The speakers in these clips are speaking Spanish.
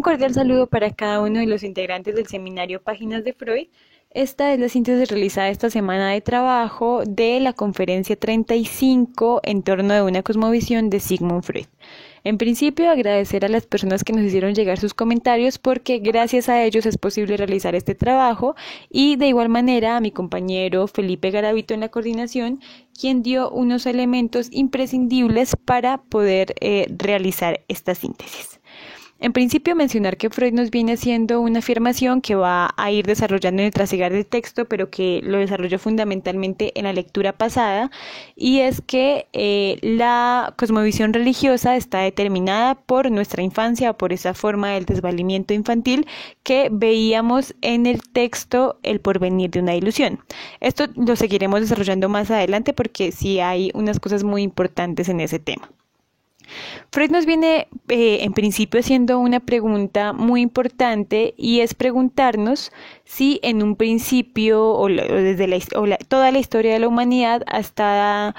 Un cordial saludo para cada uno de los integrantes del seminario Páginas de Freud. Esta es la síntesis realizada esta semana de trabajo de la conferencia 35 en torno de una cosmovisión de Sigmund Freud. En principio, agradecer a las personas que nos hicieron llegar sus comentarios porque gracias a ellos es posible realizar este trabajo y de igual manera a mi compañero Felipe Garavito en la coordinación, quien dio unos elementos imprescindibles para poder realizar esta síntesis. En principio, mencionar que Freud nos viene haciendo una afirmación que va a ir desarrollando en el trasigar del texto, pero que lo desarrolló fundamentalmente en la lectura pasada, y es que la cosmovisión religiosa está determinada por nuestra infancia, por esa forma del desvalimiento infantil que veíamos en el texto El porvenir de una ilusión. Esto lo seguiremos desarrollando más adelante porque sí hay unas cosas muy importantes en ese tema. Freud nos viene en principio haciendo una pregunta muy importante y es preguntarnos si en un principio toda la historia de la humanidad está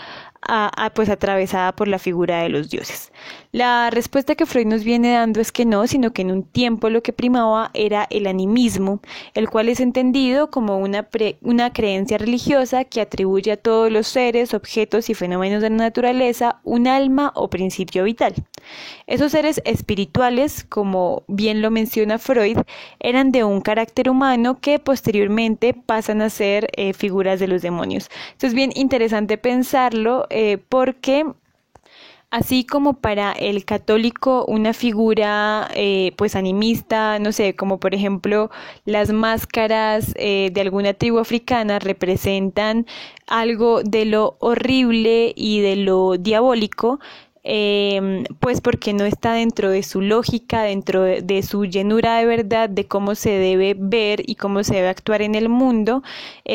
pues atravesada por la figura de los dioses. La respuesta que Freud nos viene dando es que no, sino que en un tiempo lo que primaba era el animismo, el cual es entendido como una creencia religiosa que atribuye a todos los seres, objetos y fenómenos de la naturaleza un alma o principio vital. Esos seres espirituales, como bien lo menciona Freud, eran de un carácter humano que posteriormente pasan a ser figuras de los demonios. Esto es bien interesante pensarlo porque así como para el católico una figura pues animista, no sé, como por ejemplo las máscaras de alguna tribu africana representan algo de lo horrible y de lo diabólico, pues porque no está dentro de su lógica, dentro de su llenura de verdad, de cómo se debe ver y cómo se debe actuar en el mundo,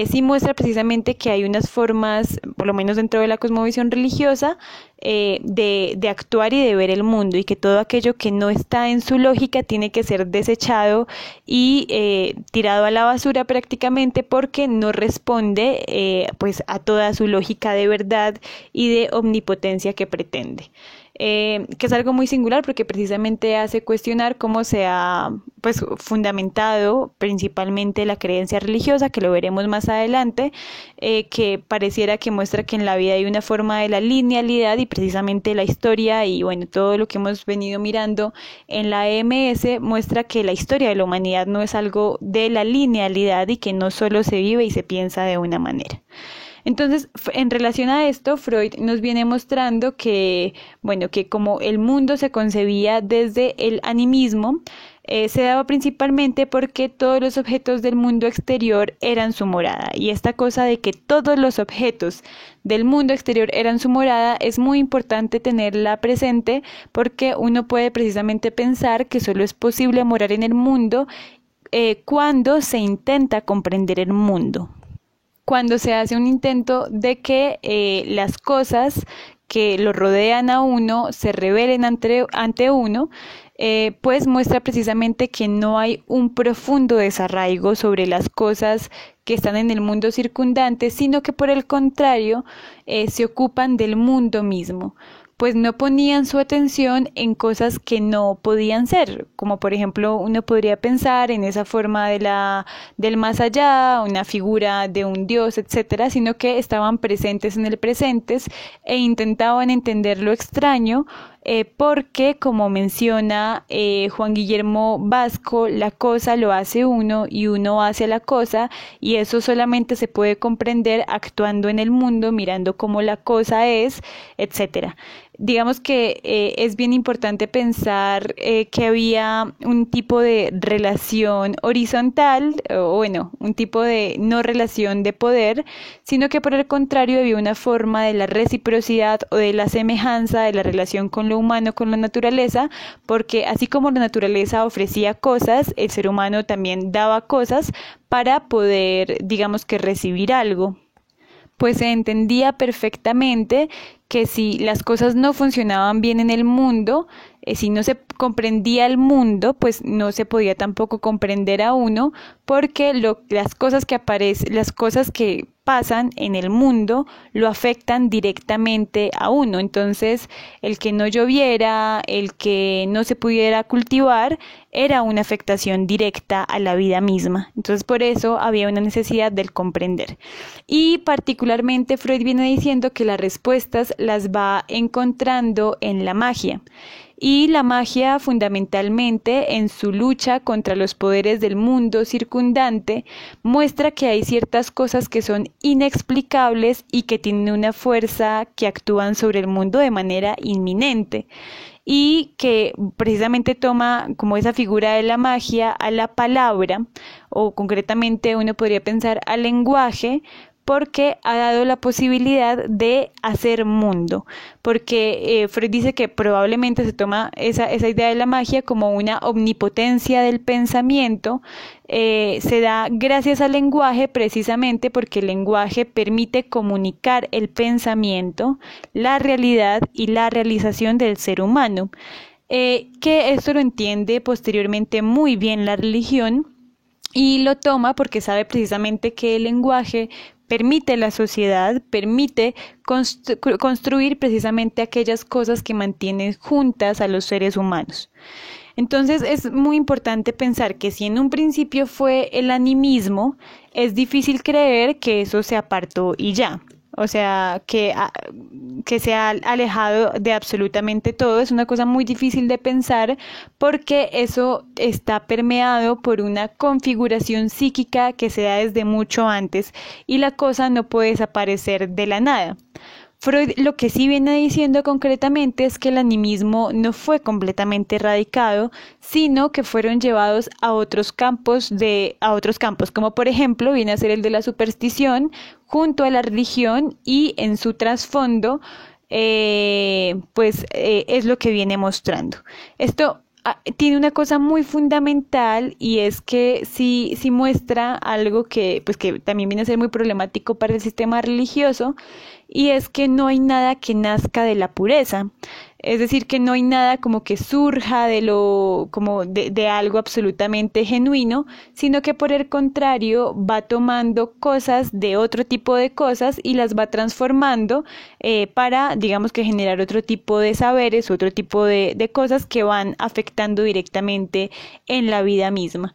sí muestra precisamente que hay unas formas, por lo menos dentro de la cosmovisión religiosa, de actuar y de ver el mundo, y que todo aquello que no está en su lógica tiene que ser desechado y tirado a la basura prácticamente porque no responde pues a toda su lógica de verdad y de omnipotencia que pretende. Que es algo muy singular porque precisamente hace cuestionar cómo se ha pues fundamentado principalmente la creencia religiosa, que lo veremos más adelante, que pareciera que muestra que en la vida hay una forma de la linealidad, y precisamente la historia y bueno, todo lo que hemos venido mirando en la EMS muestra que la historia de la humanidad no es algo de la linealidad y que no solo se vive y se piensa de una manera. Entonces, en relación a esto, Freud nos viene mostrando que, bueno, que como el mundo se concebía desde el animismo, se daba principalmente porque todos los objetos del mundo exterior eran su morada. Y esta cosa de que todos los objetos del mundo exterior eran su morada es muy importante tenerla presente porque uno puede precisamente pensar que solo es posible morar en el mundo cuando se intenta comprender el mundo. Cuando se hace un intento de que las cosas que lo rodean a uno se revelen ante uno, pues muestra precisamente que no hay un profundo desarraigo sobre las cosas que están en el mundo circundante, sino que por el contrario se ocupan del mundo mismo, pues no ponían su atención en cosas que no podían ser, como por ejemplo uno podría pensar en esa forma del más allá, una figura de un dios, etcétera, sino que estaban presentes en el presente e intentaban entender lo extraño, porque como menciona Juan Guillermo Vasco, la cosa lo hace uno y uno hace la cosa, y eso solamente se puede comprender actuando en el mundo, mirando cómo la cosa es, etcétera. Digamos que es bien importante pensar que había un tipo de relación horizontal, o bueno, un tipo de no relación de poder, sino que por el contrario había una forma de la reciprocidad o de la semejanza de la relación con lo humano, con la naturaleza, porque así como la naturaleza ofrecía cosas, el ser humano también daba cosas para poder, digamos que recibir algo. Pues se entendía perfectamente que si las cosas no funcionaban bien en el mundo, si no se comprendía el mundo, pues no se podía tampoco comprender a uno, porque las cosas que aparecen, las cosas que pasan en el mundo lo afectan directamente a uno. Entonces, el que no lloviera, el que no se pudiera cultivar, era una afectación directa a la vida misma. Entonces, por eso había una necesidad del comprender. Y particularmente Freud viene diciendo que las respuestas las va encontrando en la magia. Y la magia, fundamentalmente en su lucha contra los poderes del mundo circundante, muestra que hay ciertas cosas que son inexplicables y que tienen una fuerza que actúan sobre el mundo de manera inminente, y que precisamente toma como esa figura de la magia a la palabra, o concretamente uno podría pensar al lenguaje, porque ha dado la posibilidad de hacer mundo, porque Freud dice que probablemente se toma esa idea de la magia como una omnipotencia del pensamiento, se da gracias al lenguaje, precisamente porque el lenguaje permite comunicar el pensamiento, la realidad y la realización del ser humano, que esto lo entiende posteriormente muy bien la religión, y lo toma porque sabe precisamente que el lenguaje permite la sociedad, permite construir precisamente aquellas cosas que mantienen juntas a los seres humanos. Entonces es muy importante pensar que si en un principio fue el animismo, es difícil creer que eso se apartó y ya. O sea, que se ha alejado de absolutamente todo. Es una cosa muy difícil de pensar, porque eso está permeado por una configuración psíquica que se da desde mucho antes, y la cosa no puede desaparecer de la nada. Freud lo que sí viene diciendo concretamente es que el animismo no fue completamente erradicado, sino que fueron llevados a otros campos, como por ejemplo viene a ser el de la superstición junto a la religión, y en su trasfondo es lo que viene mostrando. Esto tiene una cosa muy fundamental, y es que sí muestra algo que también viene a ser muy problemático para el sistema religioso, y es que no hay nada que nazca de la pureza. Es decir, que no hay nada como que surja de algo absolutamente genuino, sino que por el contrario va tomando cosas de otro tipo de cosas y las va transformando para, digamos, que generar otro tipo de saberes, otro tipo de cosas que van afectando directamente en la vida misma.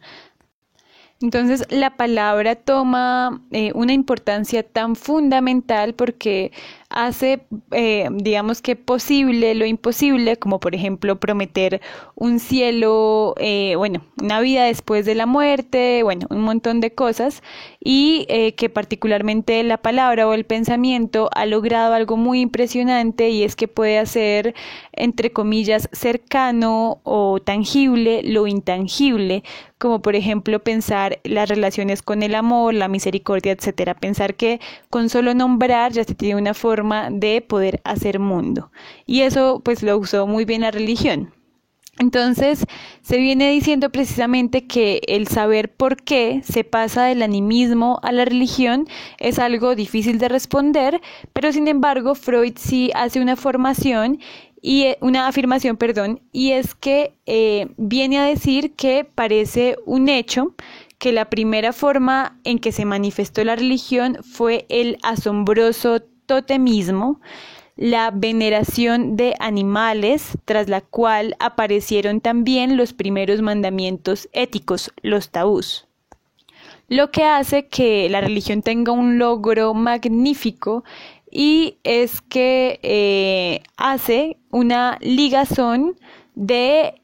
Entonces la palabra toma una importancia tan fundamental, porque hace, digamos, que posible lo imposible, como por ejemplo prometer un cielo, una vida después de la muerte, un montón de cosas, y que particularmente la palabra o el pensamiento ha logrado algo muy impresionante, y es que puede hacer, entre comillas, cercano o tangible lo intangible, como por ejemplo pensar las relaciones con el amor, la misericordia, etcétera. Pensar que con solo nombrar ya se tiene una forma de poder hacer mundo. Y eso pues lo usó muy bien la religión. Entonces se viene diciendo precisamente que el saber por qué se pasa del animismo a la religión es algo difícil de responder, pero sin embargo Freud sí hace una afirmación, y es que viene a decir que parece un hecho que la primera forma en que se manifestó la religión fue el asombroso totemismo, la veneración de animales, tras la cual aparecieron también los primeros mandamientos éticos, los tabús. Lo que hace que la religión tenga un logro magnífico, y es que hace una ligazón de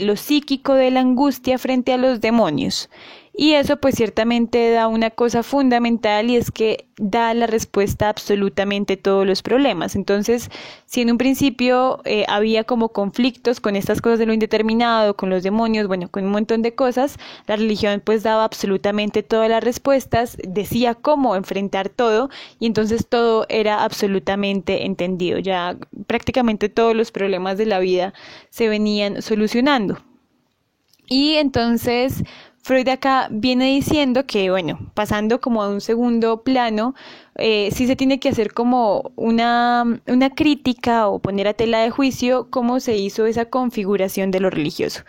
lo psíquico, de la angustia frente a los demonios. Y eso pues ciertamente da una cosa fundamental, y es que da la respuesta a absolutamente todos los problemas. Entonces, si en un principio había como conflictos con estas cosas de lo indeterminado, con los demonios, con un montón de cosas, la religión pues daba absolutamente todas las respuestas, decía cómo enfrentar todo, y entonces todo era absolutamente entendido. Ya prácticamente todos los problemas de la vida se venían solucionando. Y entonces Freud acá viene diciendo que, pasando como a un segundo plano, sí se tiene que hacer como una crítica o poner a tela de juicio cómo se hizo esa configuración de lo religioso.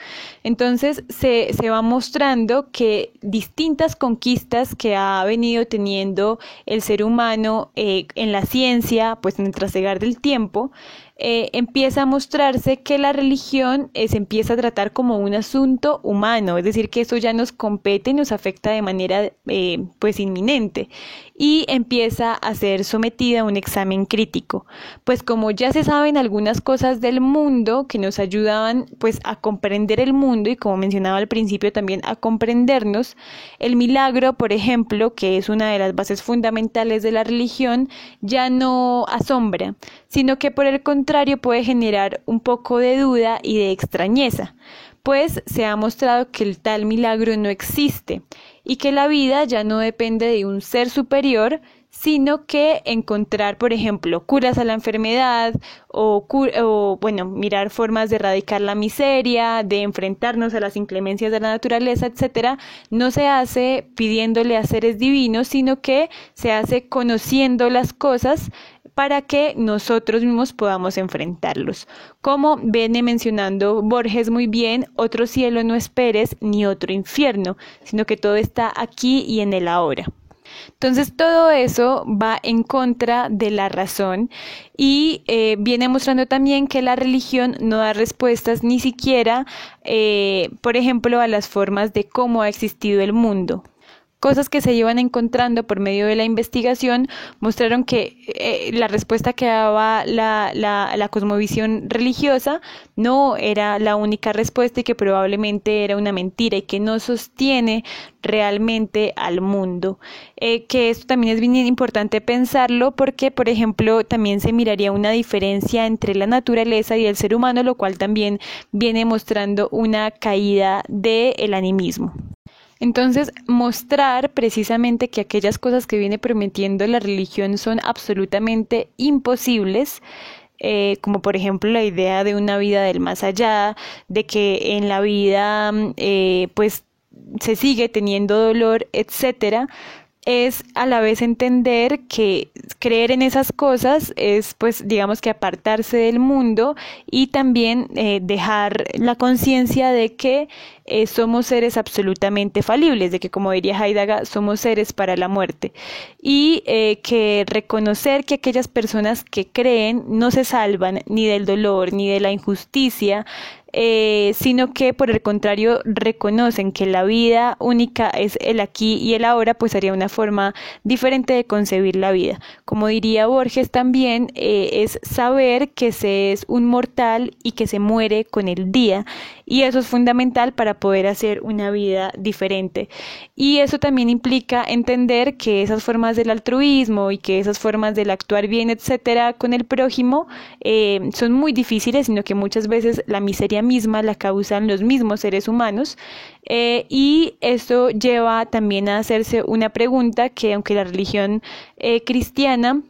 Entonces se va mostrando que distintas conquistas que ha venido teniendo el ser humano en la ciencia, pues en el trasegar del tiempo, empieza a mostrarse que la religión se empieza a tratar como un asunto humano, es decir, que eso ya nos compete y nos afecta de manera pues inminente, y empieza a ser sometida a un examen crítico. Pues como ya se saben algunas cosas del mundo que nos ayudaban pues a comprender el mundo y, como mencionaba al principio, también a comprendernos, el milagro, por ejemplo, que es una de las bases fundamentales de la religión, ya no asombra, sino que por el contrario puede generar un poco de duda y de extrañeza, pues se ha mostrado que el tal milagro no existe y que la vida ya no depende de un ser superior, sino que encontrar, por ejemplo, curas a la enfermedad o mirar formas de erradicar la miseria, de enfrentarnos a las inclemencias de la naturaleza, etcétera, no se hace pidiéndole a seres divinos, sino que se hace conociendo las cosas para que nosotros mismos podamos enfrentarlos. Como viene mencionando Borges muy bien, otro cielo no esperes ni otro infierno, sino que todo está aquí y en el ahora. Entonces todo eso va en contra de la razón y viene mostrando también que la religión no da respuestas ni siquiera, por ejemplo, a las formas de cómo ha existido el mundo. Cosas que se iban encontrando por medio de la investigación mostraron que la respuesta que daba la cosmovisión religiosa no era la única respuesta y que probablemente era una mentira y que no sostiene realmente al mundo. Que esto también es bien importante pensarlo porque, por ejemplo, también se miraría una diferencia entre la naturaleza y el ser humano, lo cual también viene mostrando una caída del animismo. Entonces, mostrar precisamente que aquellas cosas que viene prometiendo la religión son absolutamente imposibles, como por ejemplo la idea de una vida del más allá, de que en la vida pues se sigue teniendo dolor, etcétera, es a la vez entender que creer en esas cosas es, pues, digamos que apartarse del mundo y también dejar la conciencia de que somos seres absolutamente falibles, de que, como diría Heidegger, somos seres para la muerte, y que reconocer que aquellas personas que creen no se salvan ni del dolor ni de la injusticia, sino que por el contrario reconocen que la vida única es el aquí y el ahora, pues sería una forma diferente de concebir la vida. Como diría Borges también, es saber que se es un mortal y que se muere con el día, y eso es fundamental para poder hacer una vida diferente. Y eso también implica entender que esas formas del altruismo y que esas formas del actuar bien, etcétera, con el prójimo son muy difíciles, sino que muchas veces la miseria misma la causan los mismos seres humanos, y esto lleva también a hacerse una pregunta que, aunque la religión cristiana,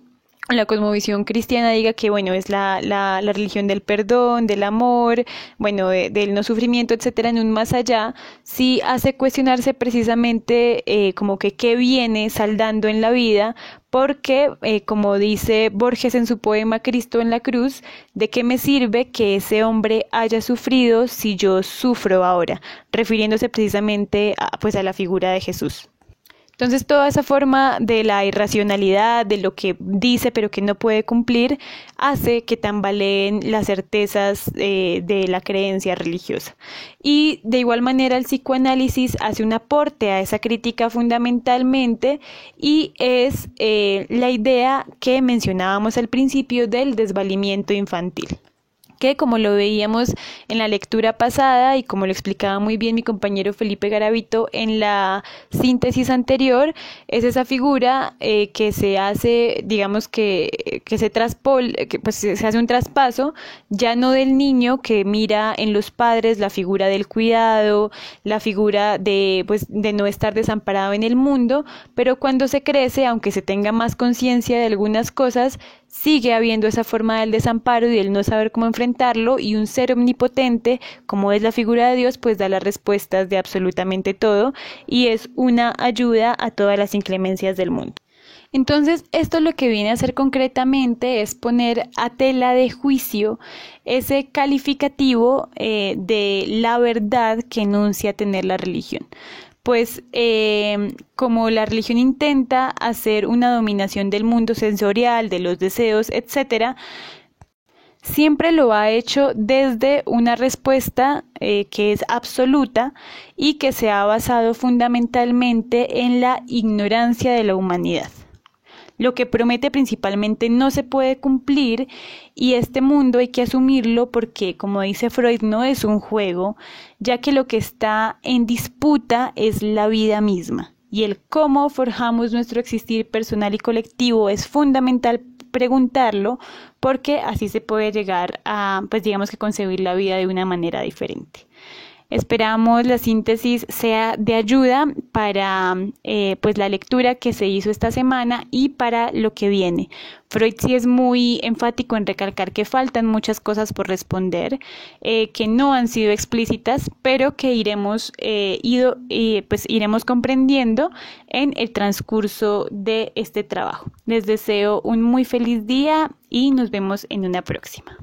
la cosmovisión cristiana diga que, bueno, es la religión del perdón, del amor, bueno, del no sufrimiento, etcétera, en un más allá, sí hace cuestionarse precisamente como que qué viene saldando en la vida, porque, como dice Borges en su poema Cristo en la cruz, ¿de qué me sirve que ese hombre haya sufrido si yo sufro ahora? Refiriéndose precisamente pues a la figura de Jesús. Entonces, toda esa forma de la irracionalidad, de lo que dice pero que no puede cumplir, hace que tambaleen las certezas de la creencia religiosa. Y de igual manera el psicoanálisis hace un aporte a esa crítica fundamentalmente, y es la idea que mencionábamos al principio del desvalimiento infantil, que, como lo veíamos en la lectura pasada y como lo explicaba muy bien mi compañero Felipe Garavito en la síntesis anterior, es esa figura que se hace, digamos que pues se hace un traspaso, ya no del niño que mira en los padres la figura del cuidado, la figura de no estar desamparado en el mundo, pero cuando se crece, aunque se tenga más conciencia de algunas cosas, sigue habiendo esa forma del desamparo y del no saber cómo enfrentarlo, y un ser omnipotente, como es la figura de Dios, pues da las respuestas de absolutamente todo y es una ayuda a todas las inclemencias del mundo. Entonces, esto lo que viene a hacer concretamente es poner a tela de juicio ese calificativo de la verdad que enuncia tener la religión. Pues como la religión intenta hacer una dominación del mundo sensorial, de los deseos, etcétera, siempre lo ha hecho desde una respuesta que es absoluta y que se ha basado fundamentalmente en la ignorancia de la humanidad. Lo que promete principalmente no se puede cumplir y este mundo hay que asumirlo porque, como dice Freud, no es un juego, ya que lo que está en disputa es la vida misma. Y el cómo forjamos nuestro existir personal y colectivo es fundamental preguntarlo porque así se puede llegar a, pues digamos que concebir la vida de una manera diferente. Esperamos la síntesis sea de ayuda para pues la lectura que se hizo esta semana y para lo que viene. Freud sí es muy enfático en recalcar que faltan muchas cosas por responder, que no han sido explícitas, pero que iremos comprendiendo en el transcurso de este trabajo. Les deseo un muy feliz día y nos vemos en una próxima.